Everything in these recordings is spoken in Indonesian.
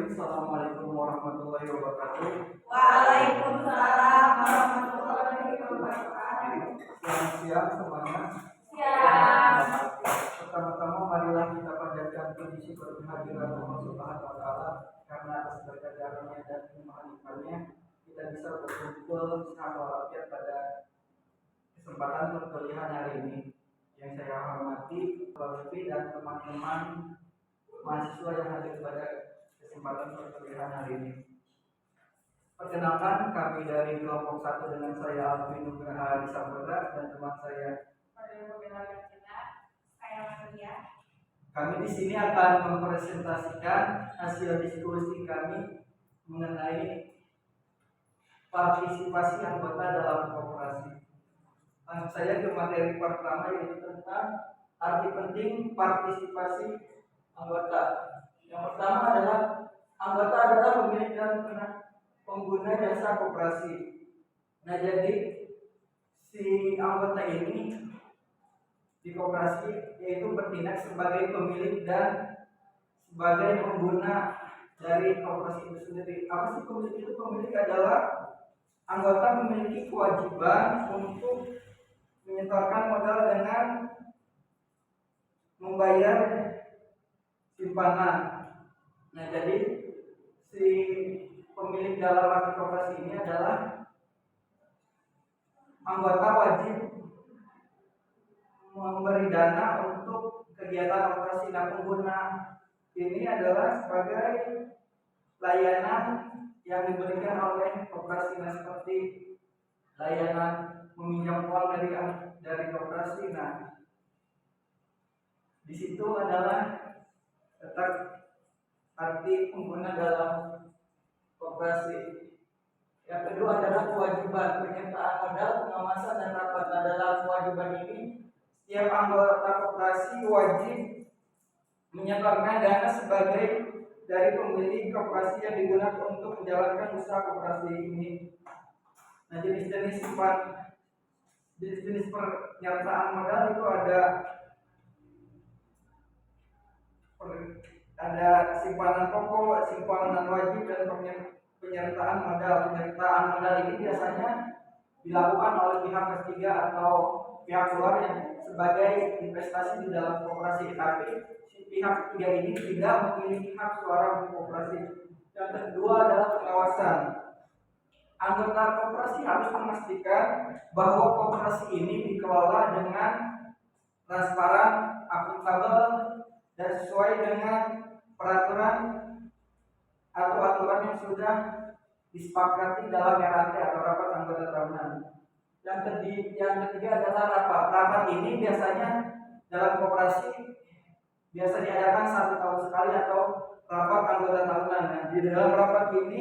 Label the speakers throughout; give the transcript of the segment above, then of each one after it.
Speaker 1: Assalamualaikum warahmatullahi wabarakatuh.
Speaker 2: Waalaikumsalam warahmatullahi wabarakatuh.
Speaker 1: Selamat siang semuanya.
Speaker 2: Siang.
Speaker 1: Pertama-tama marilah kita panjatkan puji syukur kehadirat Allah Subhanahu wa taala karena atas berkat karunia dan kemurahan-Nya kita bisa berkumpul sehat walafiat pada kesempatan perkuliahan hari ini. Yang saya hormati Bapak dan teman-teman mahasiswa yang hadir pada kesempatan perkuliahan hari ini. Perkenalkan, kami dari kelompok 1 dengan saya Alvin Nugraha Disampurna dan teman saya Kami di sini akan mempresentasikan hasil diskusi kami mengenai partisipasi anggota dalam koperasi. Langsung saja ke materi pertama, yaitu tentang arti penting partisipasi anggota. Yang pertama adalah anggota adalah pemilik dan pengguna jasa koperasi. Nah, jadi si anggota ini di koperasi yaitu bertindak sebagai pemilik dan sebagai pengguna dari koperasi itu sendiri. Apa sih pemilik itu? Pemilik adalah anggota memiliki kewajiban untuk menyetorkan modal dengan membayar simpanan. Nah, jadi si pemilik dalam arti koperasi ini adalah anggota wajib memberi dana untuk kegiatan operasi. Nah, pengguna ini adalah sebagai layanan yang diberikan oleh koperasi, seperti layanan meminjam uang dari koperasi. Nah, di situ adalah letak arti pengguna dalam koperasi. Yang kedua adalah kewajiban penyertaan modal, pengawasan dan rapat. Nah, dalam kewajiban ini setiap anggota koperasi wajib menyetorkan dana sebagai dari pemilik koperasi yang digunakan untuk menjalankan usaha koperasi ini. Nah, jenis-jenis penyertaan modal itu ada simpanan pokok, simpanan wajib, dan penyertaan modal. Penyertaan modal ini biasanya dilakukan oleh pihak ketiga atau pihak luar yang sebagai investasi di dalam koperasi, tapi si pihak ketiga ini tidak memiliki hak suara untuk koperasi. Yang kedua adalah pengawasan. Anggota koperasi harus memastikan bahwa koperasi ini dikelola dengan transparan, akuntabel, dan sesuai dengan peraturan atau aturan yang sudah disepakati dalam RAT atau rapat anggota tahunan. Yang ketiga adalah rapat. Rapat ini biasanya dalam koperasi biasa diadakan 1 tahun sekali atau rapat anggota tahunan. Nah, di dalam rapat ini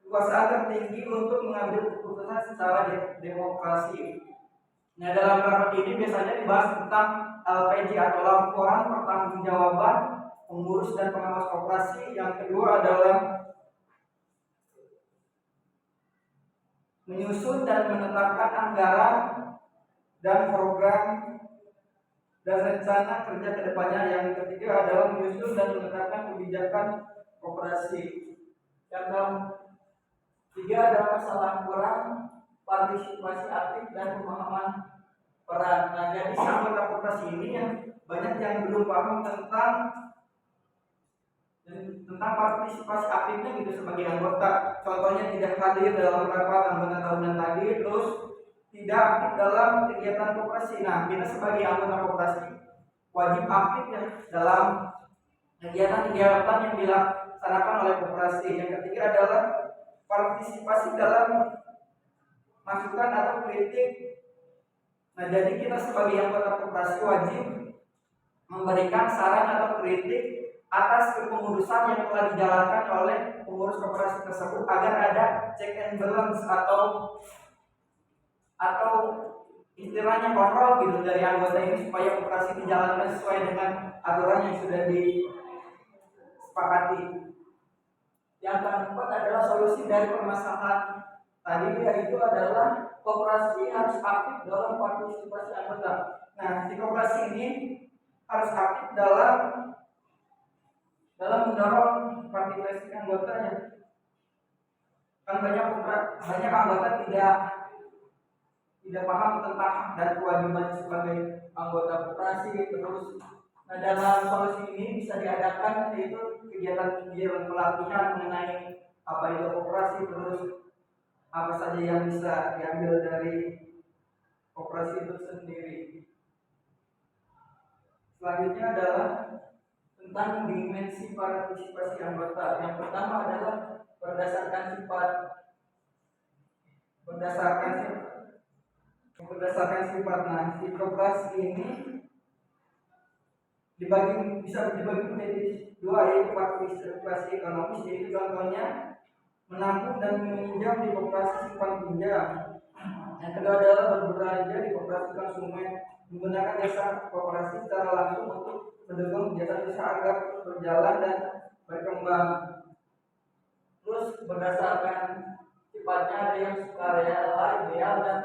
Speaker 1: kekuasaan tertinggi untuk mengambil keputusan secara demokrasi. Nah, dalam rapat ini biasanya dibahas tentang LPJ atau laporan pertanggungjawaban pengurus dan pengawas koperasi. Yang kedua adalah menyusun dan menetapkan anggaran dan program dan rencana kerja kedepannya. Yang ketiga adalah menyusun dan menetapkan kebijakan koperasi. Yang ketiga adalah kesalahan kurang, partisipasi aktif, dan pemahaman peran. Nah, jadi anggota koperasi ini yang banyak yang belum paham tentang partisipasi aktifnya gitu sebagai anggota. Contohnya tidak hadir dalam rapat anggota tahunan tadi, terus tidak aktif dalam kegiatan koperasi. Nah, kita sebagai anggota koperasi wajib aktif ya dalam kegiatan-kegiatan yang dilaksanakan oleh koperasi. Yang ketiga adalah partisipasi dalam masukan atau kritik. Nah, jadi kita sebagai anggota koperasi wajib memberikan saran atau kritik atas kepengurusan yang telah dijalankan oleh pengurus koperasi tersebut agar ada check and balance atau istilahnya kontrol gitu dari anggota ini supaya koperasi dijalankan sesuai dengan aturan yang sudah disepakati. Yang keempat adalah solusi dari permasalahan tadi, yaitu adalah koperasi harus aktif dalam partisipasi anggota. Nah, si koperasi ini harus aktif dalam dalam mendorong partisipasi anggotanya. Kan banyak anggota tidak paham tentang hak dan kewajiban sebagai anggota koperasi. Terus, nah dalam solusi ini bisa diadakan yaitu kegiatan-kegiatan pelatihan mengenai apa itu koperasi, terus apa saja yang bisa diambil dari koperasi itu sendiri. Selanjutnya adalah tentang dimensi partisipasi anggota. Yang pertama adalah berdasarkan sifat. Nah, si koperasi ini bisa dibagi menjadi dua, yaitu partisipasi ekonomis, yaitu contohnya menampung dan meminjam di koperasi simpan pinjam. Yang kedua adalah berbelanja di koperasi konsumen, menggunakan jasa koperasi secara langsung untuk mendukung kegiatan usaha agar berjalan dan berkembang. Terus berdasarkan sifatnya ada yang sukarela, ideal, dan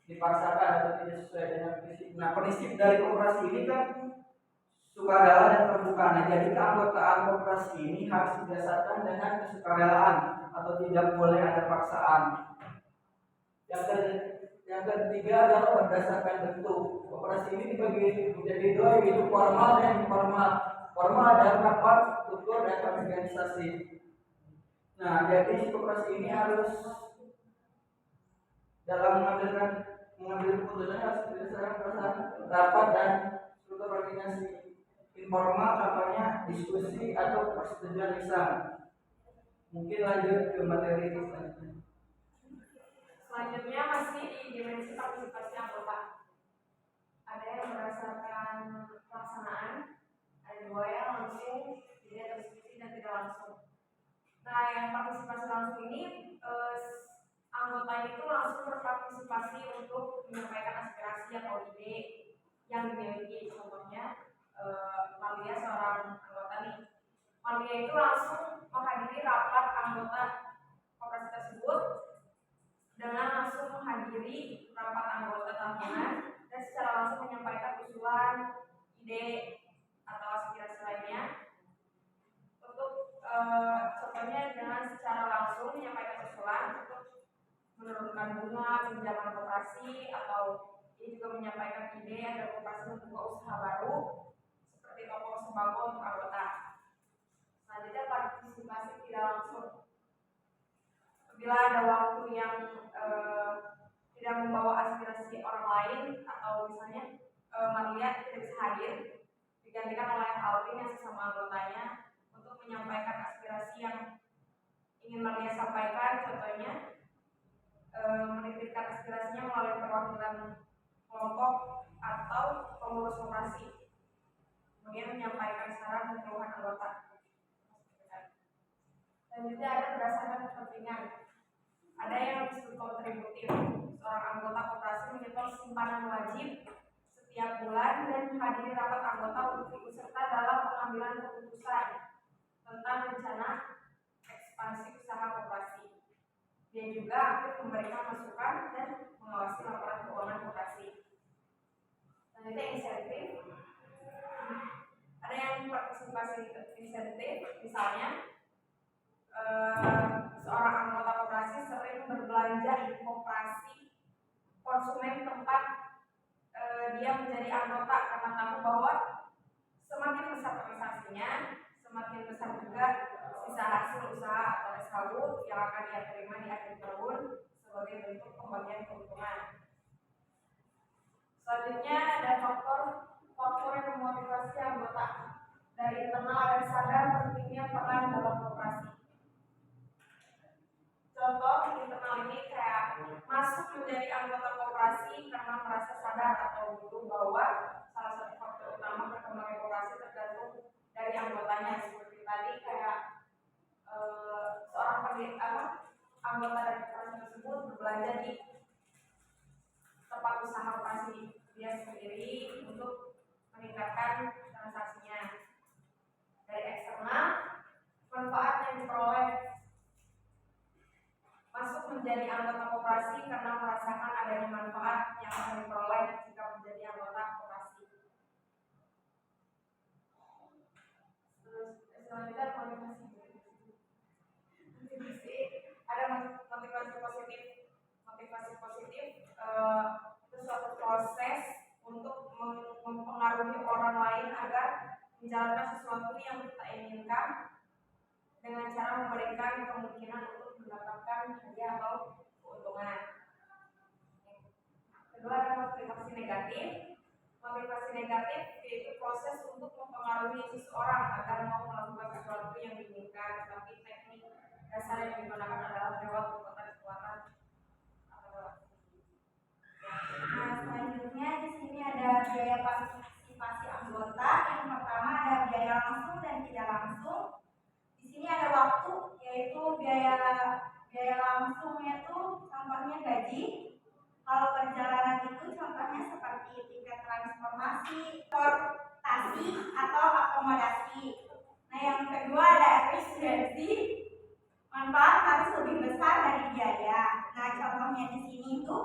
Speaker 1: dipaksakan atau tidak sesuai dengan prinsip. Nah, prinsip dari koperasi ini kan sukarela dan terbuka. Nah, jadi keanggotaan koperasi ini harus didasarkan dengan kesukarelaan atau tidak boleh ada paksaan. Yang ketiga adalah berdasarkan bentuk. Koperasi ini dibagi menjadi dua, yaitu formal dan informal. Formal adalah rapat, struktur, dan organisasi. Nah, jadi koperasi ini harus dalam mengambil keputusan harus berdasarkan rapat dan struktur organisasi. Informal contohnya diskusi atau persetujuan lisan. Mungkin lanjut ke materi selanjutnya.
Speaker 2: Selanjutnya masih di dimensi partisipasi anggota. Ada yang berdasarkan pelaksanaan, ada dua yang langsung, tidak diskusi dan tidak langsung. Nah, yang partisipasi langsung ini anggota itu langsung berpartisipasi untuk menyampaikan aspirasi atau ide yang dimiliki. Contohnya, Malia seorang anggota nih. Malia itu langsung menghadiri rapat anggota koperasi tersebut dengan langsung menghadiri rapat anggota tahunan dan secara langsung menyampaikan usulan, ide atau aspirasi lainnya. Untuk contohnya dengan secara langsung menyampaikan usulan untuk menurunkan bunga pinjaman koperasi, atau ia juga menyampaikan ide agar koperasi membuka usaha baru seperti toko sembako untuk anggota. Selanjutnya partisipasi tidak langsung. Bila ada waktu yang tidak membawa aspirasi orang lain, atau misalnya Maria tidak bisa hadir, digantikan oleh Alvin yang sesama anggotanya untuk menyampaikan aspirasi yang ingin Maria sampaikan. Contohnya menitipkan aspirasinya melalui perwakilan kelompok atau pengurus koperasi, kemudian menyampaikan saran dan keluhan anggota. Selanjutnya ada berdasarkan kepentingan. Ada yang disebut kontributif. Seorang anggota koperasi menyetor simpanan wajib setiap bulan dan menghadiri rapat anggota untuk ikut serta dalam pengambilan keputusan tentang rencana ekspansi usaha koperasi. Dia juga aktif memberikan masukan dan mengawasi laporan keuangan koperasi. Selanjutnya insentif. Ada yang partisipasi insentif, misalnya seorang anggota koperasi sering berbelanja di koperasi konsumen tempat dia menjadi anggota, karena tahu bahwa semakin besar transaksinya, semakin besar juga sisa hasil usaha atau SHU yang akan dia terima di akhir tahun sebagai bentuk pembagian keuntungan. Selanjutnya ada faktor yang memotivasi anggota. Dari internal dan sadar pentingnya peran dalam koperasi. Contoh di internal ini kayak masuk menjadi anggota koperasi karena merasa sadar atau butuh bahwa salah satu faktor utama perkembangan koperasi tergantung dari anggotanya. Seperti tadi kayak seorang anggota dari koperasi tersebut berbelanja di tempat usaha koperasi dia sendiri untuk meningkatkan transaksinya. Dari eksternal, manfaat yang diperoleh. Masuk menjadi anggota koperasi karena merasakan adanya manfaat yang akan diperoleh jika menjadi anggota koperasi. Selanjutnya motivasi ada motivasi positif. Motivasi positif itu suatu proses untuk mempengaruhi orang lain agar menjalankan sesuatu yang kita inginkan dengan cara memberikan kemungkinan untuk mendapatkan hadiah atau keuntungan. Kedua ada motivasi negatif. Motivasi negatif yaitu proses untuk mempengaruhi seseorang agar mau melakukan sesuatu yang diinginkan, tapi teknik dasar yang digunakan adalah lewat kekuatan-kekuatan.
Speaker 3: Nah, selanjutnya di sini ada biaya partisipasi anggota. Yang pertama ada biaya langsung dan tidak langsung. Di sini ada waktu, yaitu biaya langsungnya itu contohnya gaji. Kalau perjalanan itu contohnya seperti tiket transportasi, transportasi atau akomodasi. Nah, yang kedua ada efisiensi. Manfaat harus lebih besar dari biaya. Nah, contohnya di sini itu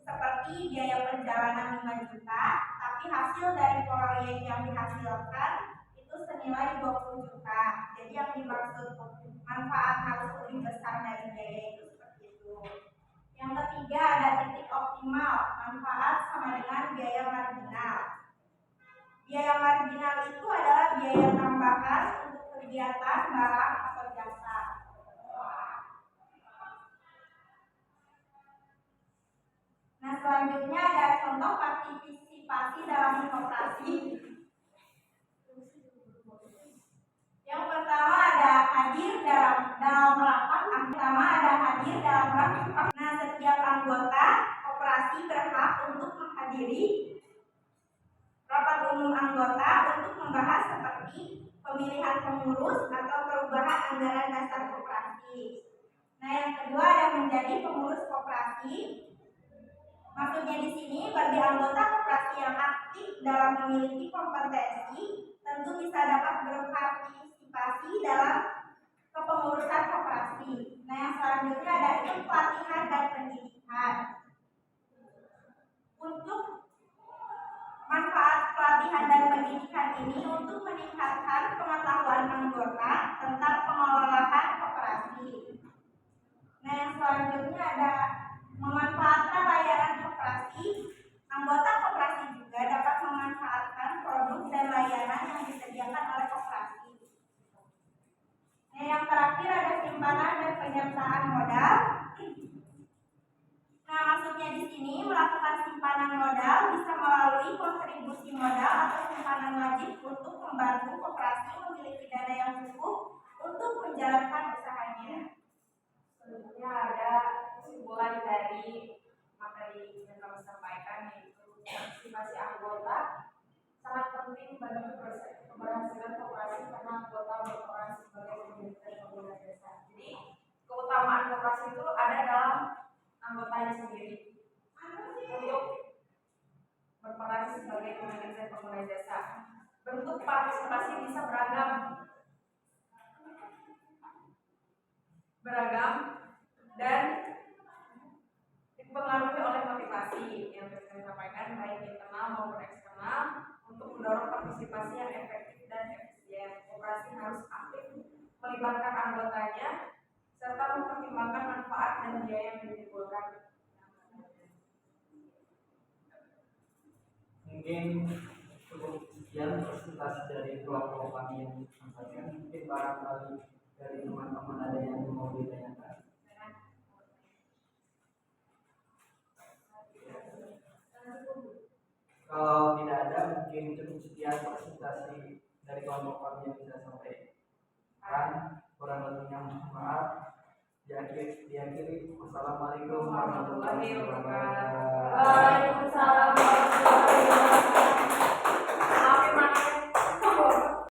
Speaker 3: seperti biaya perjalanan 5 juta, tapi hasil dari proyek yang dihasilkan itu senilai 20 juta. Jadi yang dimaksud manfaat harus lebih besar dari biaya itu seperti itu. Yang ketiga ada titik optimal. Manfaat sama dengan biaya marginal. Biaya marginal itu adalah biaya tambahan untuk kegiatan barang atau jasa. Nah, selanjutnya ada contoh partisipasi dalam koperasi. Yang pertama ada hadir dalam rapat. Nah, setiap anggota koperasi berhak untuk menghadiri rapat umum anggota untuk membahas seperti pemilihan pengurus atau perubahan anggaran dasar koperasi. Nah, yang kedua ada menjadi pengurus koperasi. Maksudnya di sini bagi anggota koperasi yang aktif dalam memiliki kompetensi tentu bisa dapat berpartisipasi dalam kepengurusan koperasi. Nah, yang selanjutnya ada ikut pelatihan dan pendidikan. Untuk manfaat pelatihan dan pendidikan ini untuk meningkatkan pengetahuan anggota tentang pengelolaan koperasi. Nah, yang selanjutnya ada memanfaatkan layanan koperasi. Anggota koperasi juga dapat memanfaatkan produk dan layanan yang disediakan oleh koperasi. Nah, yang terakhir ada simpanan dan penyertaan modal. Nah, maksudnya di sini melakukan simpanan modal bisa melalui kontribusi modal atau simpanan wajib untuk membantu koperasi memiliki dana yang cukup untuk menjalankan usahanya.
Speaker 2: Selanjutnya ada kesimpulan dari materi yang kami sampaikan, yaitu partisipasi anggota sangat penting bagi keberhasilan koperasi karena anggota berperan sebagai pemilik dan pengguna jasa. Jadi keutamaan koperasi itu ada dalam anggotanya sendiri untuk berperan sebagai pemilik dan pengguna jasa. Bentuk partisipasi bisa beragam dan dipengaruhi oleh motivasi yang saya sampaikan baik internal maupun eksternal untuk mendorong partisipasi yang efektif dan efisien. Koperasi harus aktif melibatkan anggotanya serta mempertimbangkan manfaat dan biaya yang ditimbulkan.
Speaker 1: Mungkin cukup sekian presentasi dari kelompok kami yang disampaikan. Mungkin barangkali dari teman-teman ada yang mau ditanyakan. Kalau tidak ada, mungkin cukup sekian presentasi dari kelompok kami yang bisa sampaikan. Kurang lebihnya mohon maaf. Diakhiri. Wassalamualaikum warahmatullahi wabarakatuh.